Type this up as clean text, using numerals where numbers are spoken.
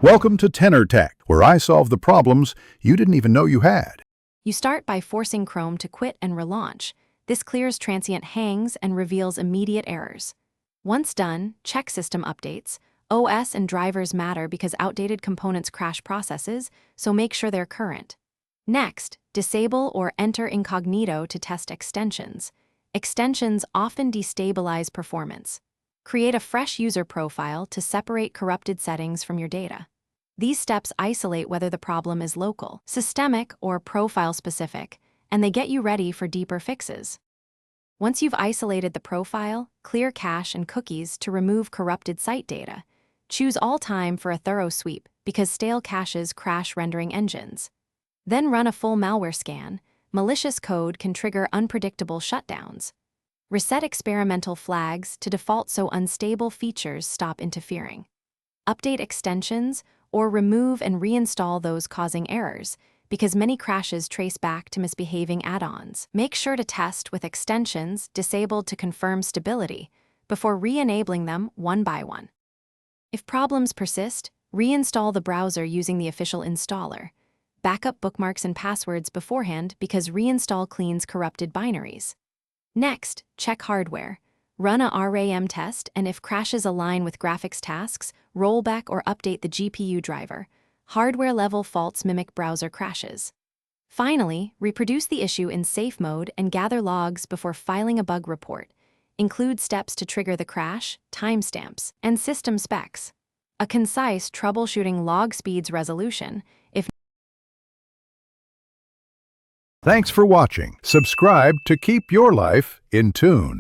Welcome to Tenor Tech, where I solve the problems you didn't even know you had. You start by forcing Chrome to quit and relaunch. This clears transient hangs and reveals immediate errors. Once done, check system updates. OS and drivers matter because outdated components crash processes, so make sure they're current. Next, disable or enter incognito to test extensions. Extensions often destabilize performance. Create a fresh user profile to separate corrupted settings from your data. These steps isolate whether the problem is local, systemic, or profile-specific, and they get you ready for deeper fixes. Once you've isolated the profile, clear cache and cookies to remove corrupted site data. Choose all time for a thorough sweep because stale caches crash rendering engines. Then run a full malware scan. Malicious code can trigger unpredictable shutdowns. Reset experimental flags to default so unstable features stop interfering. Update extensions or remove and reinstall those causing errors, because many crashes trace back to misbehaving add-ons. Make sure to test with extensions disabled to confirm stability before re-enabling them one by one. If problems persist, reinstall the browser using the official installer. Backup bookmarks and passwords beforehand because reinstall cleans corrupted binaries. Next, check hardware. Run a RAM test, and if crashes align with graphics tasks, roll back or update the GPU driver. Hardware-level faults mimic browser crashes. Finally, reproduce the issue in safe mode and gather logs before filing a bug report. Include steps to trigger the crash, timestamps, and system specs. A concise troubleshooting log speeds resolution. Thanks for watching. Subscribe to keep your life in tune.